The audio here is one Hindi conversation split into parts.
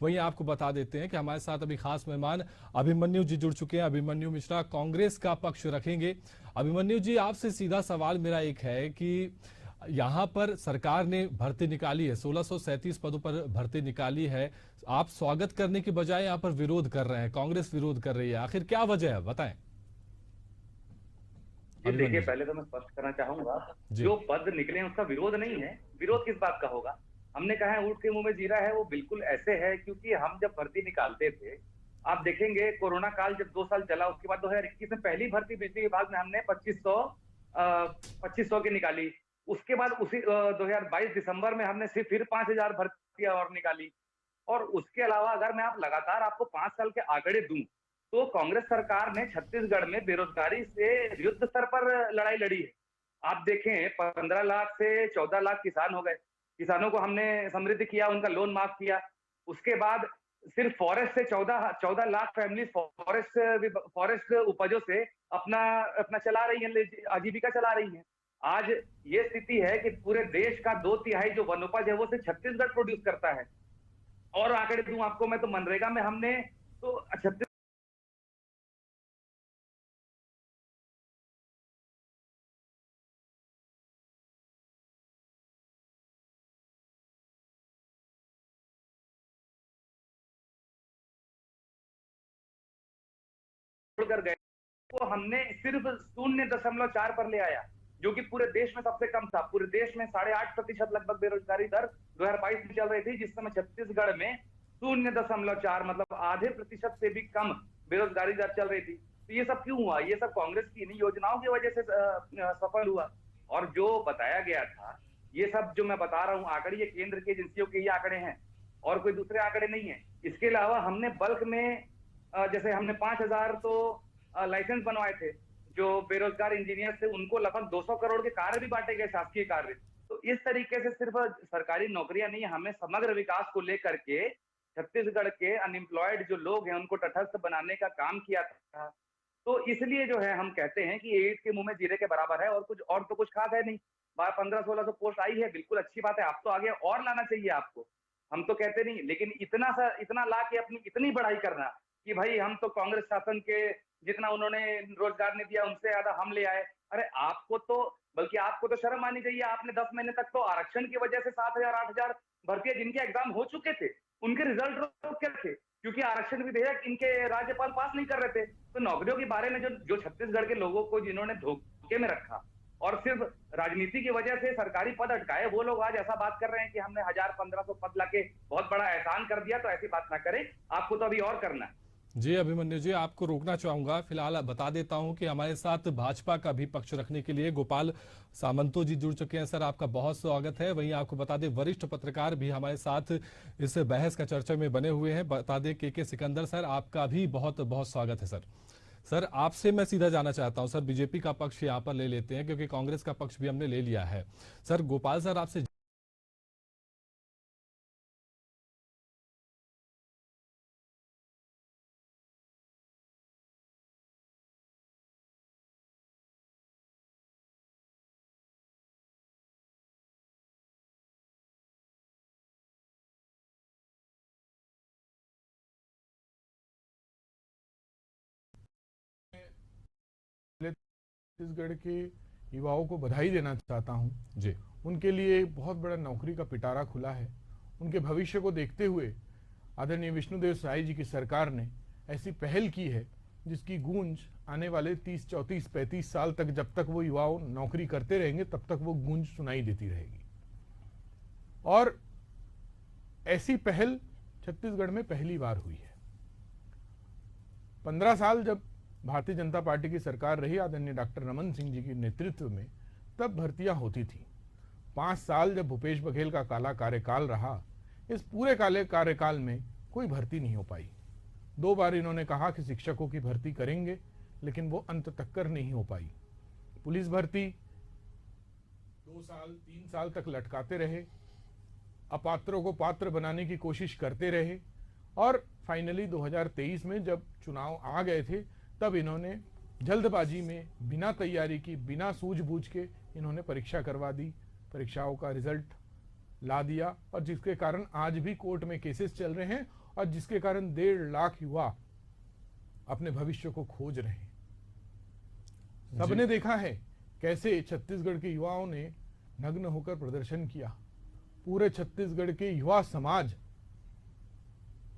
वहीं आपको बता देते हैं कि हमारे साथ अभी खास मेहमान अभिमन्यु जी जुड़ चुके हैं। अभिमन्यु मिश्रा कांग्रेस का पक्ष रखेंगे। अभिमन्यु जी, आपसे सीधा सवाल मेरा एक है कि यहाँ पर सरकार ने भर्ती निकाली है, 1637 पदों पर भर्ती निकाली है। आप स्वागत करने की बजाय यहाँ पर विरोध कर रहे हैं, कांग्रेस विरोध कर रही है, आखिर क्या वजह है, बताएं। जी देखिए, अभिमन्यु जी। पहले तो मैं स्पष्ट करना चाहूंगा, जी। जो पद निकले हैं उसका विरोध नहीं है। विरोध किस बात का होगा? हमने कहा है ऊँट के मुंह में जीरा है, वो बिल्कुल ऐसे है क्योंकि हम जब भर्ती निकालते थे, आप देखेंगे कोरोना काल जब 2 साल चला, उसके बाद 2021 में पहली भर्ती बिजली विभाग में हमने 2500 की निकाली। उसके बाद उसी 2022 दिसंबर में हमने सिर्फ फिर 5000 भर्तियां और निकाली। और उसके अलावा अगर मैं आप लगातार आपको 5 साल के आंकड़े दूं, तो कांग्रेस सरकार ने छत्तीसगढ़ में बेरोजगारी से युद्ध स्तर पर लड़ाई लड़ी है। आप देखें, 15 लाख से 14 लाख किसान हो गए। किसानों को हमने समृद्ध किया, उनका लोन माफ किया। उसके बाद सिर्फ फॉरेस्ट से 14 लाख फैमिली फॉरेस्ट उपजों से अपना अपना चला रही हैं, आजीविका चला रही हैं। आज ये स्थिति है कि पूरे देश का 2/3 जो वनोपज है वो सिर्फ छत्तीसगढ़ प्रोड्यूस करता है। और आंकड़े दूं आपको मैं, तो मनरेगा में हमने तो 36 कर गए, वो हमने सिर्फ 0.4 पर ले आया, जो कि पूरे देश में सबसे कम था। पूरे देश में 8.5% लगभग बेरोजगारी दर 2022 में चल रही थी, जिस समय छत्तीसगढ़ में 0.4 मतलब आधे प्रतिशत से भी कम बेरोजगारी दर चल रही थी। तो ये सब क्यों हुआ? ये सब कांग्रेस की इन्हीं योजनाओं की वजह से सफल हुआ। और जो बताया गया था, ये सब जो मैं बता रहा हूँ आंकड़े, ये केंद्र की एजेंसियों के ही आंकड़े हैं और कोई दूसरे आंकड़े नहीं है। इसके अलावा हमने बल्क में जैसे हमने 5000 तो लाइसेंस बनवाए थे, जो बेरोजगार इंजीनियर थे उनको लगभग 200 करोड़ के कार्य भी बांटे गए, शासकीय कार्य। तो इस तरीके से सिर्फ सरकारी नौकरियां नहीं, हमें समग्र विकास को लेकर के छत्तीसगढ़ के अनएम्प्लॉयड जो लोग हैं उनको तटस्थ बनाने का काम किया था। तो इसलिए जो है हम कहते हैं कि ईंट के मुंह में जीरे के बराबर है, और तो कुछ खास है नहीं। 1500-1600 पोस्ट आई है, बिल्कुल अच्छी बात है। आप तो आगे और लाना चाहिए आपको, हम तो कहते नहीं, लेकिन इतना ला के अपनी इतनी बढ़ाई करना कि भाई हम तो कांग्रेस शासन के जितना उन्होंने रोजगार ने दिया उनसे ज्यादा हम ले आए। अरे बल्कि आपको तो शर्म आनी चाहिए। आपने 10 महीने तक तो आरक्षण की वजह से 7000 8000 भर्तियां जिनके एग्जाम हो चुके थे उनके रिजल्ट रोक के रखे, क्योंकि आरक्षण विधेयक इनके राज्यपाल पास नहीं कर रहे थे। तो नौकरियों के बारे में जो छत्तीसगढ़ के लोगों को जिन्होंने धोखे में रखा और सिर्फ राजनीति की वजह से सरकारी पद अटकाए, वो लोग आज ऐसा बात कर रहे हैं कि हमने 1000-1500 पद लाके बहुत बड़ा एहसान कर दिया। तो ऐसी बात ना करें, आपको तो अभी और करना है। जी अभिमन्यु जी, आपको रोकना चाहूंगा। फिलहाल बता देता हूं कि हमारे साथ भाजपा का भी पक्ष रखने के लिए गोपाल सामंतो जी जुड़ चुके हैं। सर, आपका बहुत स्वागत है। वहीं आपको बता दें, वरिष्ठ पत्रकार भी हमारे साथ इस बहस का चर्चा में बने हुए हैं। बता दें के सिकंदर सर, आपका भी बहुत बहुत स्वागत है। सर आपसे मैं सीधा जाना चाहता हूं। सर, बीजेपी का पक्ष यहाँ पर ले लेते हैं क्योंकि कांग्रेस का पक्ष भी हमने ले लिया है। सर गोपाल सर, आपसे छत्तीसगढ़ के युवाओं को बधाई देना चाहता हूं। जी। उनके लिए बहुत बड़ा नौकरी का पिटारा खुला है। उनके भविष्य को देखते हुए आदरणीय विष्णुदेव साय जी की सरकार ने ऐसी पहल की है जिसकी गूंज आने वाले 30, 34, 35 साल तक, जब तक वो युवाओं नौकरी करते रहेंगे तब तक वो गूंज सुनाई देती रहेगी। और ऐसी पहल छत्तीसगढ़ में पहली बार हुई है। 15 साल जब भारतीय जनता पार्टी की सरकार रही आदरणीय डॉक्टर रमन सिंह जी के नेतृत्व में, तब भर्तियां होती थी। 5 साल जब भूपेश बघेल का काला कार्यकाल रहा, इस पूरे काले कार्यकाल में कोई भर्ती नहीं हो पाई। 2 बार इन्होंने कहा कि शिक्षकों की भर्ती करेंगे, लेकिन वो अंत तक कर नहीं हो पाई। पुलिस भर्ती 2 साल 3 साल तक लटकाते रहे, अपात्रों को पात्र बनाने की कोशिश करते रहे, और फाइनली 2023 में जब चुनाव आ गए थे, तब इन्होंने जल्दबाजी में बिना तैयारी की, बिना सूझबूझ के इन्होंने परीक्षा करवा दी, परीक्षाओं का रिजल्ट ला दिया, और जिसके कारण आज भी कोर्ट में केसेस चल रहे हैं और जिसके कारण 1.5 लाख युवा अपने भविष्य को खोज रहे हैं। सबने देखा है कैसे छत्तीसगढ़ के युवाओं ने नग्न होकर प्रदर्शन किया। पूरे छत्तीसगढ़ के युवा समाज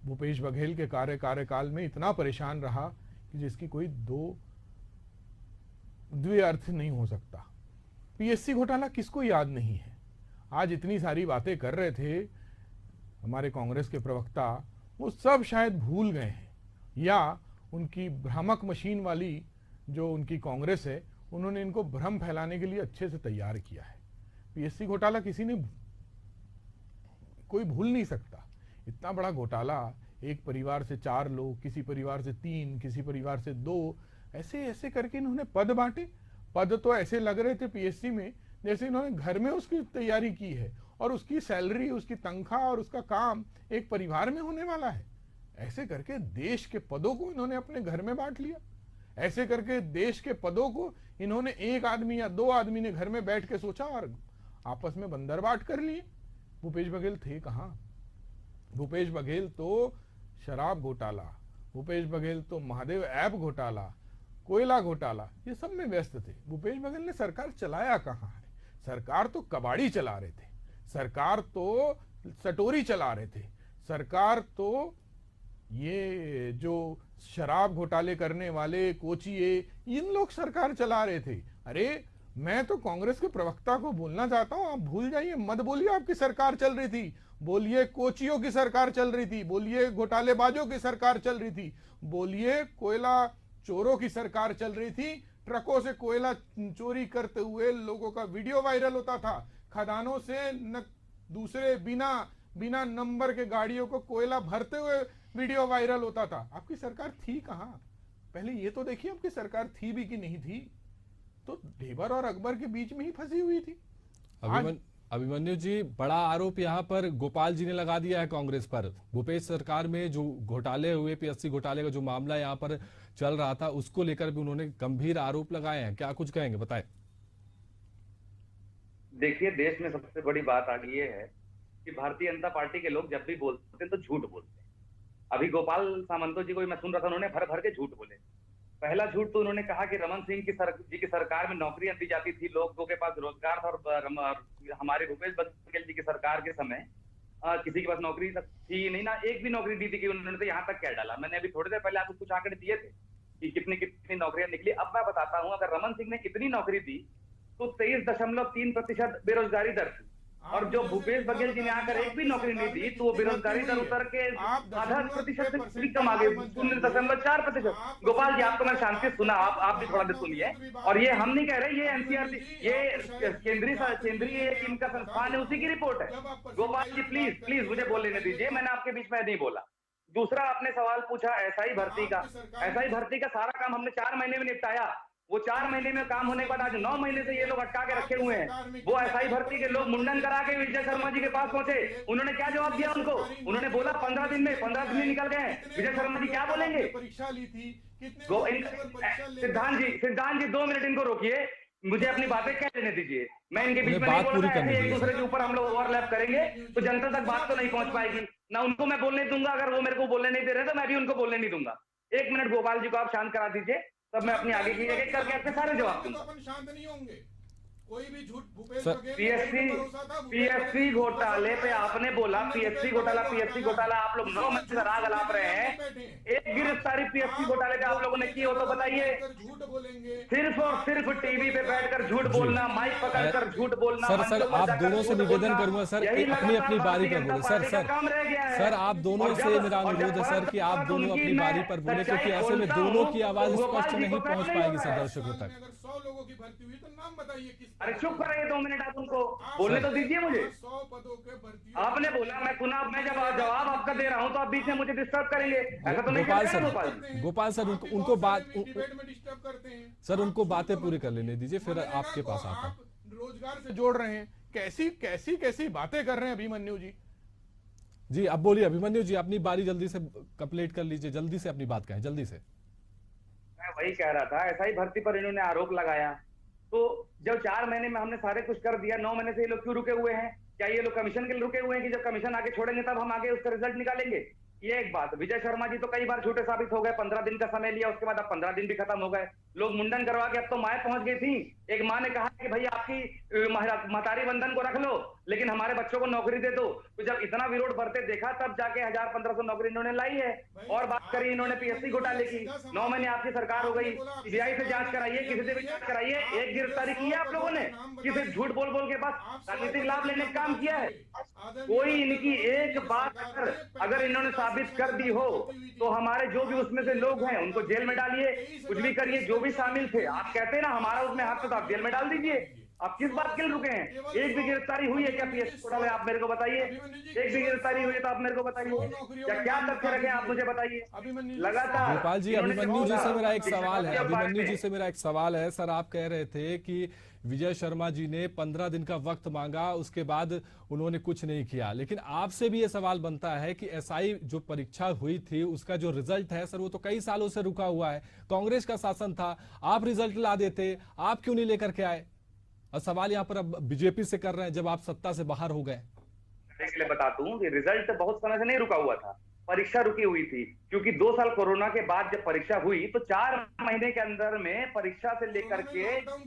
भूपेश बघेल के कार्यकाल में इतना परेशान रहा कि जिसकी कोई द्वितीय अर्थ नहीं हो सकता। पीएससी घोटाला किसको याद नहीं है। आज इतनी सारी बातें कर रहे थे हमारे कांग्रेस के प्रवक्ता, वो सब शायद भूल गए हैं, या उनकी भ्रामक मशीन वाली जो उनकी कांग्रेस है, उन्होंने इनको भ्रम फैलाने के लिए अच्छे से तैयार किया है। पीएससी घोटाला किसी ने कोई भूल नहीं सकता। इतना बड़ा घोटाला, एक परिवार से 4 लोग, किसी परिवार से 3, किसी परिवार से 2, ऐसे ऐसे करके इन्होंने पद बांटे। पद तो ऐसे लग रहे थे पीएससी में जैसे इन्होंने घर में उसकी तैयारी की है और उसकी सैलरी, उसकी तनख्वाह और उसका काम एक परिवार में होने वाला है। ऐसे करके देश के पदों को इन्होंने अपने घर में बांट लिया। ऐसे करके देश के पदों को इन्होंने 1 आदमी या 2 आदमी ने घर में बैठ के सोचा और आपस में बंदरबाट कर लिए। भूपेश बघेल थे कहां? भूपेश बघेल तो शराब घोटाला, भूपेश बघेल तो महादेव ऐप घोटाला, कोयला घोटाला, ये सब में व्यस्त थे। भूपेश बघेल ने सरकार चलाया कहां है? सरकार तो कबाड़ी चला रहे थे, सरकार तो सटोरी चला रहे थे, सरकार तो ये जो शराब घोटाले करने वाले कोचिए, इन लोग सरकार चला रहे थे। अरे मैं तो कांग्रेस के प्रवक्ता को बोलना चाहता हूं, आप भूल जाइए, मत बोलिए आपकी सरकार चल रही थी, बोलिए कोचियों की सरकार चल रही थी, बोलिए घोटालेबाजों की सरकार चल रही थी, बोलिए कोयला चोरों की सरकार चल रही थी। ट्रकों से कोयला चोरी करते हुए लोगों का वीडियो वायरल होता था, खदानों से न दूसरे बिना नंबर के गाड़ियों को कोयला भरते हुए वीडियो वायरल होता था। आपकी सरकार थी कहां? पहले ये तो देखिए आपकी सरकार थी भी कि नहीं थी। तो ढेबर और अकबर के बीच में ही फंसी हुई थी। अभिमन्यु जी, बड़ा आरोप यहाँ पर गोपाल जी ने लगा दिया है कांग्रेस पर। भूपेश सरकार में जो घोटाले हुए, पीएससी घोटाले का जो मामला यहाँ पर चल रहा था, उसको लेकर भी उन्होंने गंभीर आरोप लगाए हैं। क्या कुछ कहेंगे, बताएं। देखिए, देश में सबसे बड़ी बात आ गई है कि भारतीय जनता पार्टी के लोग जब भी बोलते हैं तो झूठ बोलते हैं। अभी गोपाल सामंतो जी को मैं सुन रहा था, उन्होंने भर भर के झूठ बोले। पहला झूठ तो उन्होंने कहा कि रमन सिंह जी की सरकार में नौकरियां दी जाती थी, लोगों के पास रोजगार था, और हमारे भूपेश बघेल जी की सरकार के समय किसी के पास नौकरी थी नहीं ना, एक भी नौकरी दी थी कि उन्होंने तो यहाँ तक क्या डाला। मैंने अभी थोड़ी देर पहले आपको कुछ आंकड़े दिए थे कि कितनी नौकरियां निकली। अब मैं बताता हूँ, अगर रमन सिंह ने इतनी नौकरी दी तो 23.3% बेरोजगारी दर थी, और जो भूपेश बघेल जी ने आकर एक भी नौकरी नहीं दी तो वो बेरोजगारी दर उतर के 0.5% से भी कम आ गई, 0.4%। गोपाल जी, आपको मैं शांति से सुना, आप भी थोड़ा देर सुनिए। और ये हम नहीं कह रहे, ये एनसीईआरटी, ये केंद्रीय इनका संस्थान है, उसी की रिपोर्ट है। गोपाल जी प्लीज मुझे बोल लेने दीजिए, मैंने आपके बीच में नहीं बोला। दूसरा, आपने सवाल पूछा एसआई भर्ती का। एसआई भर्ती का सारा काम हमने 4 महीने में निपटाया। वो 4 महीने में काम होने के बाद आज 9 महीने से ये लोग अटका के रखे हुए हैं। वो एसआई भर्ती के लोग मुंडन करा के विजय शर्मा जी के पास पहुंचे, उन्होंने क्या जवाब दिया उनको? उन्होंने बोला 15 दिन में निकल गए। विजय शर्मा जी क्या बोलेंगे? परीक्षा ली थी, सिद्धांत जी 2 मिनट इनको रोकिए, मुझे अपनी बातें कह लेने दीजिए। मैं इनके बीच में नहीं बोल रहा, ऐसे एक दूसरे के ऊपर हम लोग ओवरलैप करेंगे तो जनता तक बात तो नहीं पहुंच पाएगी ना। उनको मैं बोलने दूंगा, अगर वो मेरे को बोलने नहीं दे रहे तो मैं भी उनको बोलने नहीं दूंगा। 1 मिनट गोपाल जी को आप शांत करा दीजिए, तब मैं अपनी आगे की एक करके आपके सारे जवाब दूंगा। अपन शांत नहीं होंगे। कोई भी झूठ पीएससी घोटाले पे आपने बोला, पीएससी घोटाला आप लोग 9 महीने से राग अलाप रहे हैं। एक गिरफ्तारी पीएससी घोटाले पे आप लोगों ने की हो तो बताइए। झूठ बोलेंगे, सिर्फ और सिर्फ टीवी पे बैठकर झूठ बोलना, माइक पकड़कर झूठ बोलना। सर आप दोनों से निवेदन करूंगा सर, अपनी बारी पर बोले। सर आप दोनों से मेरा अनुरोध है सर कि आप दोनों अपनी बारी पर बोले, क्योंकि ऐसे में दोनों की आवाज स्पष्ट नहीं पहुंच पाएगी सर दर्शकों तक। अगर 100 लोगों की भर्ती हुई तो नाम बताइए किस। अरे चुप कराइए 2 मिनट, आप उनको बोलने तो दीजिए मुझे। 100 पदों के भर्ती आपने बोला, मैं सुना, मैं जब जवाब आपका दे रहा हूं तो आप बीच में मुझे डिस्टर्ब करेंगे, ऐसा तो नहीं करेंगे गोपाल सर उनको बात डिबेट में डिस्टर्ब करते हैं सर, उनको बातें पूरी कर लेने दीजिए, फिर आपके पास आता है। रोजगार से जोड़ रहे हैं, कैसी बातें कर रहे हैं अभिमन्यु जी। जी अब बोलिए अभिमन्यु जी, अपनी बारी जल्दी से कंप्लीट कर लीजिए, जल्दी से अपनी बात कहें, जल्दी से। मैं वही कह रहा था, एसआई भर्ती पर इन्होंने आरोप लगाया, तो जब 4 महीने में हमने सारे कुछ कर दिया, 9 महीने से ये लोग क्यों रुके हुए हैं? क्या ये लोग कमीशन के लिए रुके हुए हैं कि जब कमीशन आगे छोड़ेंगे तब हम आगे उसका रिजल्ट निकालेंगे? ये एक बात। विजय शर्मा जी तो कई बार झूठे साबित हो गए, 15 दिन का समय लिया, उसके बाद अब 15 दिन भी खत्म हो गए। लोग मुंडन करवा के अब तो माए पहुंच गई थी। एक माँ ने कहा कि भाई आपकी महतारी बंधन को रख लो, लेकिन हमारे बच्चों को नौकरी दे दो। तो जब इतना विरोध बढ़ते देखा, तब जाके 1000-1500 नौकरी इन्होंने लाई है। और बात करी इन्होंने पीएससी घोटाले की, 9 महीने आपकी सरकार हो गई, सीबीआई से जांच कराइए, किसी से भी जांच कराइए। एक गिरफ्तारी की है आप लोगों ने, किसी झूठ बोल बोल के बस राजनीतिक लाभ लेने का काम किया है। कोई इनकी एक बात अगर इन्होंने साबित कर दी हो, तो हमारे जो भी उसमें से लोग हैं उनको जेल में डालिए, कुछ भी करिए, जो भी शामिल थे। आप कहते हैं ना हमारा उसमें हाथ, तो आप जेल में डाल दीजिए। आप किस बात के लिए रुके हैं? एक भी गिरफ्तारी हुई है क्या पीएससी घोटाले? आप मेरे को बताइए। एक भी गिरफ्तारी हुई है तो आप मेरे को बताइए, क्या तथ्य रखे आप मुझे बताइए। लगातार गोपाल जी, अभिमन्यु जी से मेरा एक सवाल है, अभिमन्यु जी से मेरा एक सवाल है। सर, आप कह रहे थे कि विजय शर्मा जी ने 15 दिन का वक्त मांगा, उसके बाद उन्होंने कुछ नहीं किया, लेकिन आपसे भी ये सवाल बनता है कि एसआई जो परीक्षा हुई थी उसका जो रिजल्ट है सर, वो तो कई सालों से रुका हुआ है। कांग्रेस का शासन था, आप रिजल्ट ला देते, आप क्यों नहीं लेकर के आए? और सवाल यहाँ पर अब बीजेपी से कर रहे हैं जब आप सत्ता से बाहर हो गए। इसलिए बता दूं कि रिजल्ट बहुत समय से नहीं रुका हुआ था, परीक्षा रुकी हुई थी। क्योंकि 2 साल कोरोना के बाद जब परीक्षा हुई, तो 4 महीने के अंदर में परीक्षा से लेकर के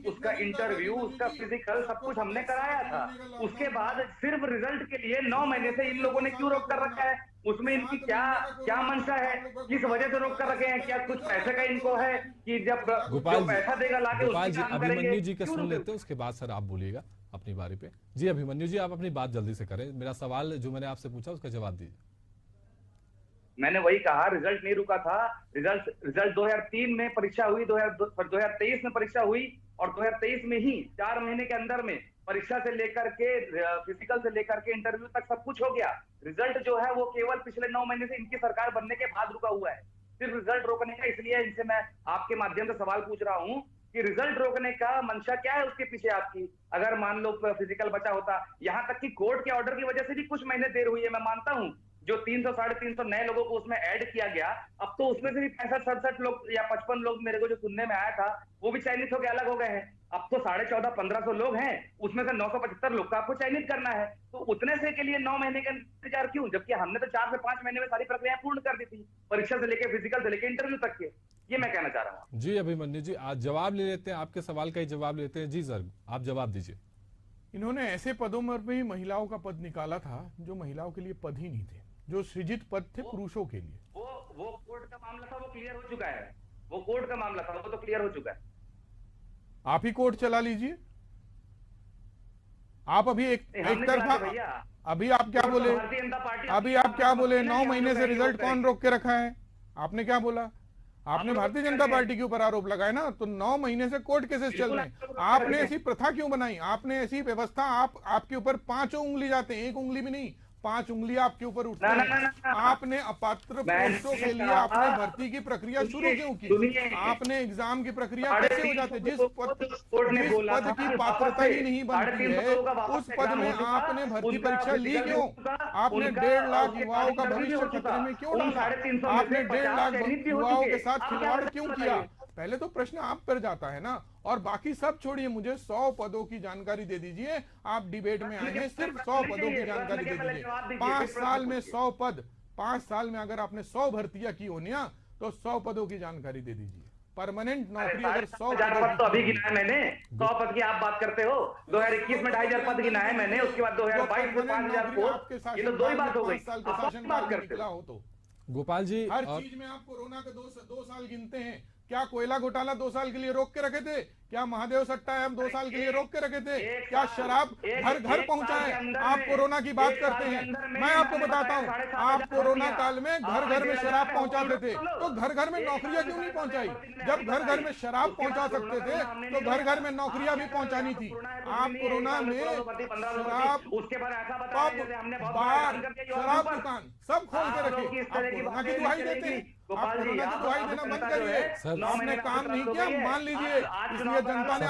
उसका इंटरव्यू, उसका फिजिकल, सब कुछ हमने कराया था। उसके बाद सिर्फ रिजल्ट के लिए 9 महीने से इन लोगों ने क्यों रोक कर रखा है? उसमें इनकी क्या मंशा है? किस वजह से रोक कर रखे हैं? क्या कुछ पैसे का इनको है कि जब जो पैसा देगा लाके गोपाल जी, उसकी काम अभिमन्यु करेंगे? जी के सुन लेते हैं, उसके बाद सर आप बोलिएगा अपनी बारी पे। जी अभिमन्यु जी, आप अपनी बात जल्दी से करें। मेरा सवाल जो मैंने आपसे पूछा उसका जवाब दीजिए। मैंने वही कहा, रिजल्ट नहीं रुका था। रिजल्ट 2003 में परीक्षा हुई, 2023 में परीक्षा हुई, और 2023 में ही 4 महीने के अंदर में परीक्षा से लेकर के फिजिकल से लेकर के इंटरव्यू तक सब कुछ हो गया। रिजल्ट जो है वो केवल पिछले 9 महीने से इनकी सरकार बनने के बाद रुका हुआ है। सिर्फ रिजल्ट रोकने का, इसलिए इनसे मैं आपके माध्यम से सवाल पूछ रहा हूं कि रिजल्ट रोकने का मंशा क्या है उसके पीछे आपकी? अगर मान लो फिजिकल बचा होता, यहां तक कि कोर्ट के ऑर्डर की वजह से भी कुछ महीने देर हुई है, मैं मानता हूं। जो 300-350 नए लोगों को उसमें ऐड किया गया, अब तो उसमें से भी 65-67 लोग या 55 लोग मेरे को जो सुनने में आया था, वो भी चयनित होकर अलग हो गए हैं। अब तो 14,500-1500 लोग हैं, उसमें से 975 लोग का आपको चयनित करना है। तो उतने से के लिए 9 महीने का इंतजार क्यों? जबकि हमने तो 4 से 5 महीने में सारी प्रक्रिया पूर्ण कर दी थी, परीक्षा से लेकर फिजिकल से लेकर इंटरव्यू तक के। ये मैं कहना चाह रहा हूँ। जी अभिमन्यु जी, आज जवाब ले लेते हैं, आपके सवाल का ही जवाब लेते हैं। जी सर, आप जवाब दीजिए। इन्होंने ऐसे पदों में भी महिलाओं का पद निकाला था जो महिलाओं के लिए पद ही नहीं थे, जो सृजित पद थे पुरुषों के लिए। वो कोर्ट का मामला था, वो क्लियर हो चुका है। वो कोर्ट का मामला था, वो तो क्लियर हो चुका है। आप ही कोर्ट चला लीजिए। आप अभी एक तरफा, अभी आप क्या बोले? अभी आप क्या बोले? 9 महीने से रिजल्ट कौन रोक के रखा है? आपने क्या बोला? आपने भारतीय जनता पार्टी के ऊपर आरोप लगाया ना, तो 9 महीने से कोर्ट केसेस चल रहे हैं। आपने ऐसी प्रथा क्यों बनाई? आपने ऐसी व्यवस्था, आपके ऊपर 5 उंगली जाते हैं, 1 उंगली भी नहीं, 5 उंगलियां आपके ऊपर उठती हैं। आपने अपात्र पोस्टों के लिए आपने भर्ती की प्रक्रिया शुरू क्यों की? आपने एग्जाम की प्रक्रिया कैसे हो जाती? जिस पद की पात्रता ही नहीं बनती है, उस पद में आपने भर्ती परीक्षा ली क्यों? आपने 1.5 लाख युवाओं का भविष्य खतरे में क्यों डाला? आपने 1.5 लाख युवाओं के साथ खिलवाड़ क्यों किया? पहले तो प्रश्न आप पर जाता है ना, और बाकी सब छोड़िए, मुझे 100 पदों की जानकारी दे दीजिए। आप डिबेट में आए हैं, सिर्फ 100 पदों की जानकारी दे दीजिए। 5 साल में 100 पद, 5 साल में अगर आपने 100 भर्तियां की होनी ना, तो 100 पदों की जानकारी दे दीजिए। परमानेंट नौकरी अगर 100,000 पद तो अभी गिनाए मैंने। 100 पद की आप बात करते हो। 2021 में 2,500 पद गिनाए मैंने, उसके बाद 2022 में 5,000 पोस्ट। ये तो 2 ही बात हो गई। बात करते हो तो गोपाल जी, हर चीज में आप कोरोना के 2 साल गिनते हैं। क्या कोयला घोटाला 2 साल के लिए रोक के रखे थे? क्या महादेव सट्टा ऐप 2 साल के लिए रोक के रखे थे? क्या शराब घर घर पहुंचाए? आप कोरोना की बात करते हैं, मैं आपको बताता हूं, आप कोरोना काल में घर घर में शराब पहुंचाते थे, तो घर घर में नौकरियां क्यों नहीं पहुंचाई? जब घर घर में शराब पहुंचा सकते थे, तो घर घर में नौकरियां भी पहुंचानी थी। आप कोरोना में शराब, बार, शराब दुकान सब खोल के रखे। आप कोरोना की दुहाई देते हैं, आप कोरोना की दुहाई देना बंद करिए। आपने काम नहीं किया, मान लीजिए, इसलिए जनता ने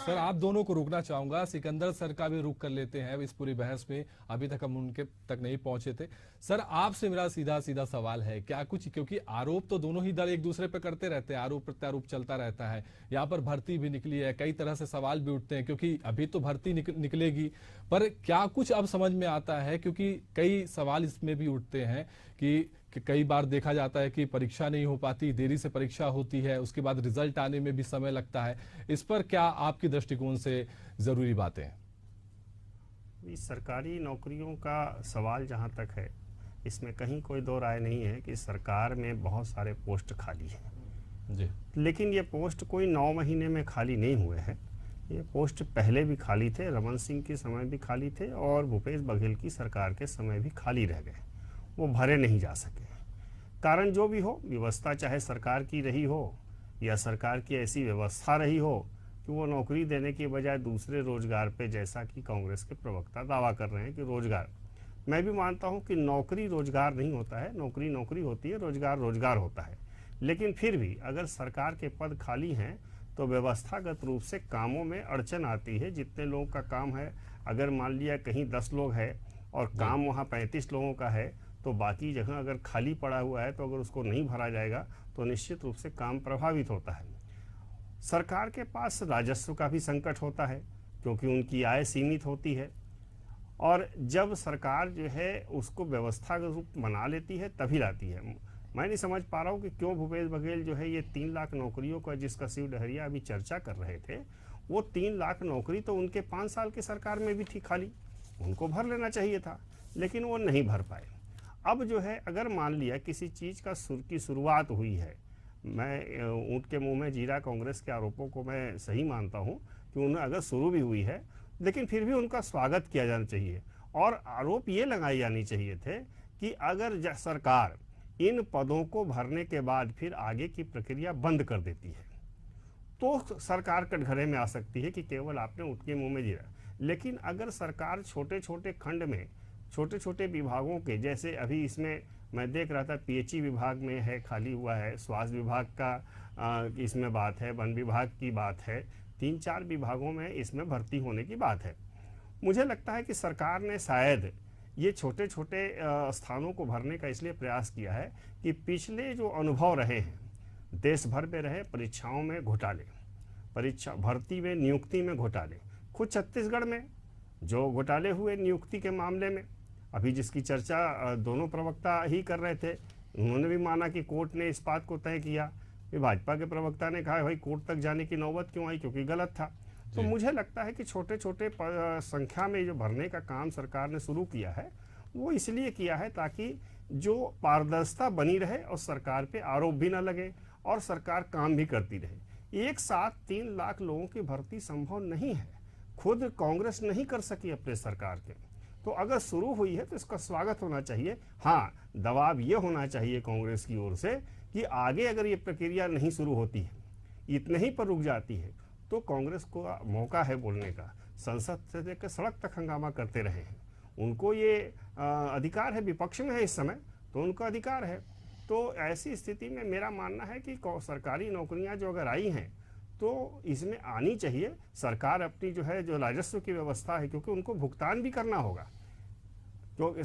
आप दोनों को रोकना चाहूंगा। सिकंदर सर का भी रुक कर लेते हैं इस पूरी बहस में, अभी तक हम उनके तक नहीं पहुंचे थे। सर, आपसे मेरा सीधा सीधा सवाल है, क्या कुछ, क्योंकि आरोप तो दोनों ही दल एक दूसरे पर करते रहते हैं, आरोप प्रत्यारोप चलता रहता है, यहाँ पर भर्ती भी निकली है, कई तरह से सवाल भी उठते हैं, क्योंकि अभी तो भर्ती निकलेगी, पर क्या कुछ अब समझ में आता है? क्योंकि कई सवाल इसमें भी उठते हैं कि कि कई बार देखा जाता है कि परीक्षा नहीं हो पाती, देरी से परीक्षा होती है, उसके बाद रिजल्ट आने में भी समय लगता है। इस पर क्या आपकी दृष्टिकोण से जरूरी बातें हैं? इस सरकारी नौकरियों का सवाल जहाँ तक है, इसमें कहीं कोई दो राय नहीं है कि सरकार में बहुत सारे पोस्ट खाली हैं जी। लेकिन ये पोस्ट कोई 9 महीने में खाली नहीं हुए हैं। ये पोस्ट पहले भी खाली थे, रमन सिंह के समय भी खाली थे और भूपेश बघेल की सरकार के समय भी खाली रह गए, वो भरे नहीं जा सके। कारण जो भी हो, व्यवस्था चाहे सरकार की रही हो या सरकार की ऐसी व्यवस्था रही हो कि वो नौकरी देने के बजाय दूसरे रोजगार पे, जैसा कि कांग्रेस के प्रवक्ता दावा कर रहे हैं कि रोजगार, मैं भी मानता हूं कि नौकरी रोजगार नहीं होता है, नौकरी नौकरी होती है, रोजगार रोजगार होता है। लेकिन फिर भी अगर सरकार के पद खाली हैं तो व्यवस्थागत रूप से कामों में अड़चन आती है। जितने लोगों का काम है, अगर मान लिया कहीं 10 लोग हैं और काम वहाँ 35 लोगों का है, तो बाकी जगह अगर खाली पड़ा हुआ है तो अगर उसको नहीं भरा जाएगा तो निश्चित रूप से काम प्रभावित होता है। सरकार के पास राजस्व का भी संकट होता है क्योंकि उनकी आय सीमित होती है, और जब सरकार जो है उसको व्यवस्थागत रूप बना लेती है तभी लाती है। मैं नहीं समझ पा रहा हूँ कि क्यों भूपेश बघेल जो है ये 3 लाख नौकरियों का, जिसका शिव डहरिया अभी चर्चा कर रहे थे, वो 3 लाख नौकरी तो उनके 5 साल की सरकार में भी थी खाली, उनको भर लेना चाहिए था, लेकिन वो नहीं भर पाए। अब जो है अगर मान लिया किसी चीज़ का की शुरुआत हुई है, मैं ऊँट के मुंह में जीरा कांग्रेस के आरोपों को मैं सही मानता हूँ कि उन्हें अगर शुरू भी हुई है, लेकिन फिर भी उनका स्वागत किया जाना चाहिए। और आरोप ये लगाए जाने चाहिए थे कि अगर सरकार इन पदों को भरने के बाद फिर आगे की प्रक्रिया बंद कर देती है तो सरकार कटघरे में आ सकती है कि केवल आपने ऊँट के मुंह में जीरा। लेकिन अगर सरकार छोटे छोटे खंड में, छोटे छोटे विभागों के, जैसे अभी इसमें मैं देख रहा था पीएचई विभाग में है, खाली हुआ है, स्वास्थ्य विभाग का इसमें बात है, वन विभाग की बात है, 3-4 विभागों में इसमें भर्ती होने की बात है। मुझे लगता है कि सरकार ने शायद ये छोटे छोटे स्थानों को भरने का इसलिए प्रयास किया है कि पिछले जो अनुभव रहे हैं, देश भर में रहे परीक्षाओं में घोटाले, परीक्षा भर्ती में, नियुक्ति में घोटाले, खुद छत्तीसगढ़ में जो घोटाले हुए नियुक्ति के मामले में, अभी जिसकी चर्चा दोनों प्रवक्ता ही कर रहे थे, उन्होंने भी माना कि कोर्ट ने इस बात को तय किया। भाजपा के प्रवक्ता ने कहा भाई कोर्ट तक जाने की नौबत क्यों आई, क्योंकि गलत था। तो मुझे लगता है कि छोटे छोटे संख्या में जो भरने का काम सरकार ने शुरू किया है वो इसलिए किया है ताकि जो पारदर्शिता बनी रहे और सरकार पे आरोप भी ना लगे और सरकार काम भी करती रहे। एक साथ 3 लाख लोगों की भर्ती संभव नहीं है, खुद कांग्रेस नहीं कर सकी अपने सरकार के। तो अगर शुरू हुई है तो इसका स्वागत होना चाहिए। हाँ, दबाव ये होना चाहिए कांग्रेस की ओर से कि आगे अगर ये प्रक्रिया नहीं शुरू होती है, इतने ही पर रुक जाती है, तो कांग्रेस को मौका है बोलने का। संसद से लेकर सड़क तक हंगामा करते रहे हैं, उनको ये अधिकार है, विपक्ष में है इस समय तो उनका अधिकार है। तो ऐसी स्थिति में मेरा मानना है कि सरकारी नौकरियां जो अगर आई हैं तो इसमें आनी चाहिए। सरकार अपनी जो है जो राजस्व की व्यवस्था है, क्योंकि उनको भुगतान भी करना होगा, क्योंकि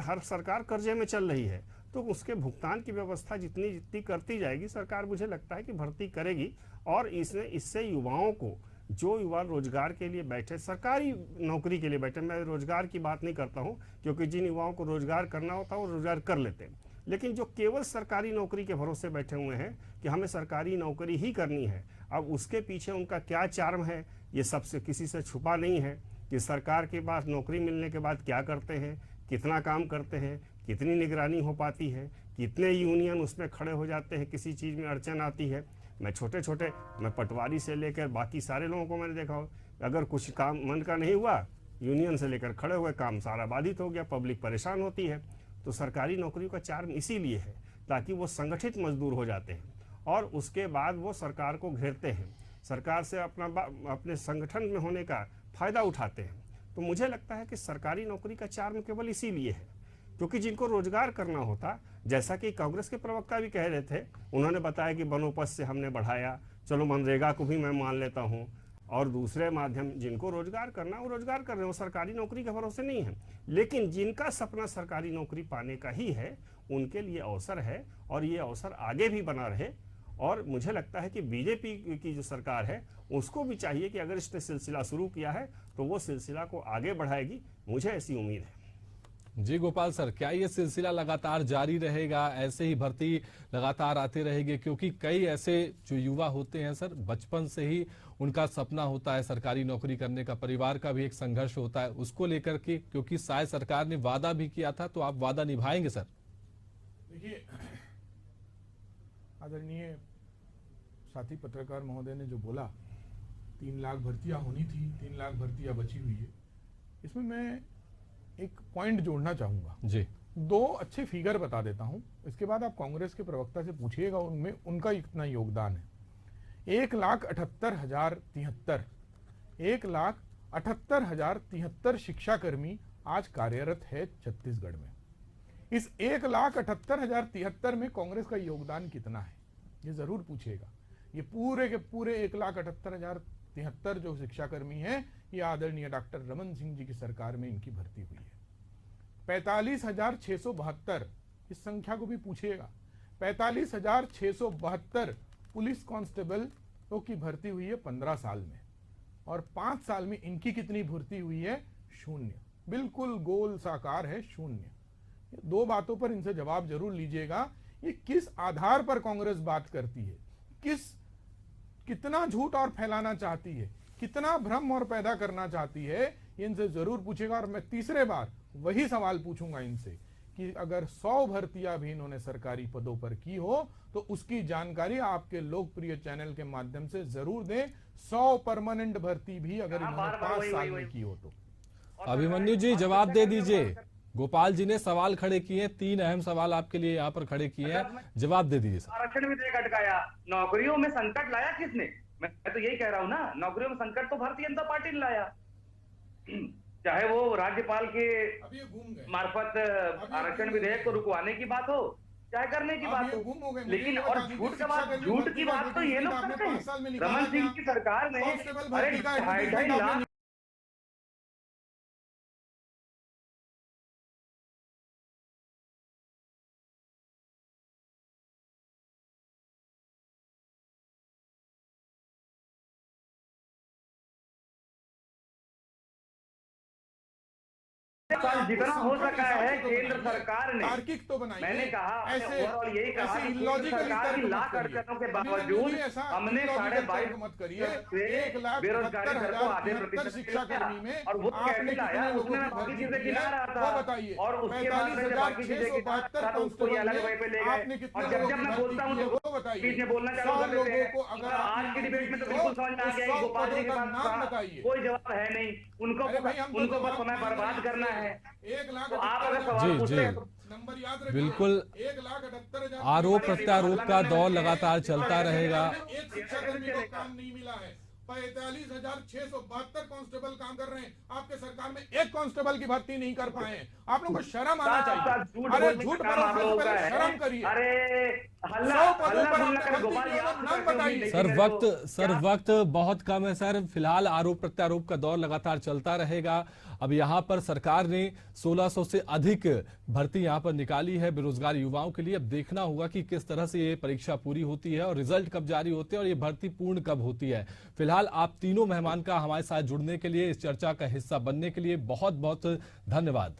हर सरकार कर्जे में चल रही है, तो उसके भुगतान की व्यवस्था जितनी जितनी करती जाएगी सरकार, मुझे लगता है कि भर्ती करेगी। और इससे युवाओं को, जो युवा रोजगार के लिए बैठे, सरकारी नौकरी के लिए बैठे, मैं रोजगार की बात नहीं करता हूं, क्योंकि जिन युवाओं को रोजगार करना होता है वो रोजगार कर लेते हैं, लेकिन जो केवल सरकारी नौकरी के भरोसे बैठे हुए हैं कि हमें सरकारी नौकरी ही करनी है, अब उसके पीछे उनका क्या चार्म है ये सबसे किसी से छुपा नहीं है कि सरकार के पास नौकरी मिलने के बाद क्या करते हैं, कितना काम करते हैं, कितनी निगरानी हो पाती है, कितने यूनियन उसमें खड़े हो जाते हैं, किसी चीज़ में अड़चन आती है। मैं पटवारी से लेकर बाकी सारे लोगों को मैंने देखा हो, अगर कुछ काम मन का नहीं हुआ, यूनियन से लेकर खड़े हुए काम सारा बाधित हो गया, पब्लिक परेशान होती है। तो सरकारी नौकरी का चार्म इसीलिए है ताकि वो संगठित मजदूर हो जाते हैं और उसके बाद वो सरकार को घेरते हैं, सरकार से अपने संगठन में होने का फायदा उठाते हैं। तो मुझे लगता है कि सरकारी नौकरी का चार्म केवल इसीलिए है क्योंकि जिनको रोजगार करना होता, जैसा कि कांग्रेस के प्रवक्ता भी कह रहे थे, उन्होंने बताया कि वनोपज से हमने बढ़ाया, चलो मनरेगा को भी मैं मान लेता हूँ, और दूसरे माध्यम जिनको रोजगार करना वो रोजगार कर रहे हैं, वो सरकारी नौकरी के भरोसे नहीं है। लेकिन जिनका सपना सरकारी नौकरी पाने का ही है, उनके लिए अवसर है और ये अवसर आगे भी बना रहे। और मुझे लगता है कि बीजेपी की जो सरकार है उसको भी चाहिए कि अगर इसने सिलसिला शुरू किया है तो वो सिलसिला को आगे बढ़ाएगी, मुझे ऐसी उम्मीद है। जी गोपाल सर, क्या ये सिलसिला लगातार जारी रहेगा? ऐसे ही भर्ती लगातार आते रहेंगे? क्योंकि कई ऐसे जो युवा होते हैं सर, बचपन से ही उनका सपना होता है सरकारी नौकरी करने का, परिवार का भी एक संघर्ष होता है उसको लेकर के, क्योंकि शायद सरकार ने वादा भी किया था, तो आप वादा निभाएंगे सर? देखिए, आदरणीय साथी पत्रकार महोदय ने जो बोला 3 लाख भर्तियां होनी थी, 3 लाख भर्तियां बची हुई है, इसमें मैं एक पॉइंट जोड़ना चाहूंगा जी। 2 अच्छे फिगर बता देता हूं, इसके बाद आप कांग्रेस के प्रवक्ता से पूछिएगा उनमें उनका इतना योगदान है। 1,78,073 1,78,073 शिक्षाकर्मी आज कार्यरत है छत्तीसगढ़ में। इस 1,78,073 में कांग्रेस का योगदान कितना है, ये जरूर पूछिएगा। ये पूरे के पूरे 1,78,073 जो शिक्षाकर्मी हैं, ये आदरणीय डॉक्टर रमन सिंह जी की सरकार में इनकी भर्ती हुई है। 45,672, इस संख्या को भी पूछिएगा, 45,672 पुलिस कांस्टेबल की भर्ती हुई है 15 साल में, और 5 साल में इनकी कितनी भर्ती हुई है? 0। बिल्कुल गोल साकार है, 0। 2 बातों पर इनसे जवाब जरूर लीजिएगा, ये किस आधार पर कांग्रेस बात करती है, कितना झूठ और फैलाना चाहती है, कितना भ्रम और पैदा करना चाहती है, इनसे जरूर पूछेगा। और मैं तीसरे बार वही सवाल पूछूंगा इनसे कि अगर 100 भर्तियां भी इन्होंने सरकारी पदों पर की हो तो उसकी जानकारी आपके लोकप्रिय चैनल के माध्यम से जरूर दें। 100 परमानेंट भर्ती भी अगर इन्होंने 5 साल में की हो तो। अभिमन्यु जी जवाब दे दीजिए, गोपाल जी ने सवाल खड़े किए हैं, 3 अहम सवाल आपके लिए यहाँ पर खड़े किए हैं, जवाब दे दीजिए सर। आरक्षण विधेयक अटकाया, नौकरियों में संकट लाया किसने? मैं तो यही कह रहा हूं ना, नौकरियों में संकट तो भारतीय जनता पार्टी ने लाया, चाहे वो राज्यपाल के मार्फत आरक्षण विधेयक को रुकवाने की बात हो, चाहे करने की बात हो। लेकिन और झूठ की बात तो ये लोग करते हैं। रमन सिंह की सरकार ने 2.5 लाख जितना हो सका है केंद्र सरकार ने तार्किक तो बनाई। मैंने कहा ऐसे और यही कहा कि केंद्र सरकार की लाख अड़चनों के बावजूद हमने 22.5 मत करिए, बेरोजगारी दर को आधे प्रतिशत शिक्षाकर्मी में और वो कैसे लाया, उसमें मैं बाकी चीजें गिना रहा था, और उसके बाद में जब बाकी चीजें गिना रहा था उसको ये अलग वही पे ले गए। और जब मैं बोलता हूँ तो बीच में बोलना चालू कर देते हैं। आज की डिबेट में तो बिल्कुल समझ में आ गया कि गोपाल जी के पास कोई जवाब है नहीं, उनको बस समय बर्बाद करना है। 1 लाख तो आप अगर सवाल पूछते हैं तो नंबर याद रखिए, बिल्कुल 1,78,000 आरोप प्रत्यारोप का दौर लगातार चलता रहेगा। एक शिक्षाकर्मी को काम नहीं मिला है। 45,672 कांस्टेबल काम कर रहे हैं, आपके सरकार में एक कांस्टेबल की भर्ती नहीं कर पाए हैं। आप लोगों को शर्म आना चाहिए। अरे झूठ शर्म करिए। अरे सर वक्त बहुत कम है सर, फिलहाल आरोप प्रत्यारोप का दौर लगातार चलता रहेगा। अब यहाँ पर सरकार ने 1600 से अधिक भर्ती यहाँ पर निकाली है बेरोजगार युवाओं के लिए। अब देखना होगा कि किस तरह से ये परीक्षा पूरी होती है और रिजल्ट कब जारी होते हैं और ये भर्ती पूर्ण कब होती है। फिलहाल आप तीनों मेहमान का हमारे साथ जुड़ने के लिए, इस चर्चा का हिस्सा बनने के लिए बहुत बहुत धन्यवाद।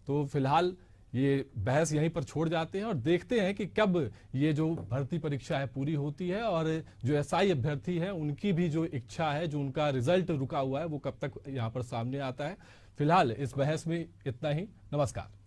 तो फिलहाल ये बहस यहीं पर छोड़ जाते हैं और देखते हैं कि कब ये जो भर्ती परीक्षा है पूरी होती है और जो एसआई अभ्यर्थी है उनकी भी जो इच्छा है, जो उनका रिजल्ट रुका हुआ है, वो कब तक यहाँ पर सामने आता है। फिलहाल इस बहस में इतना ही। नमस्कार।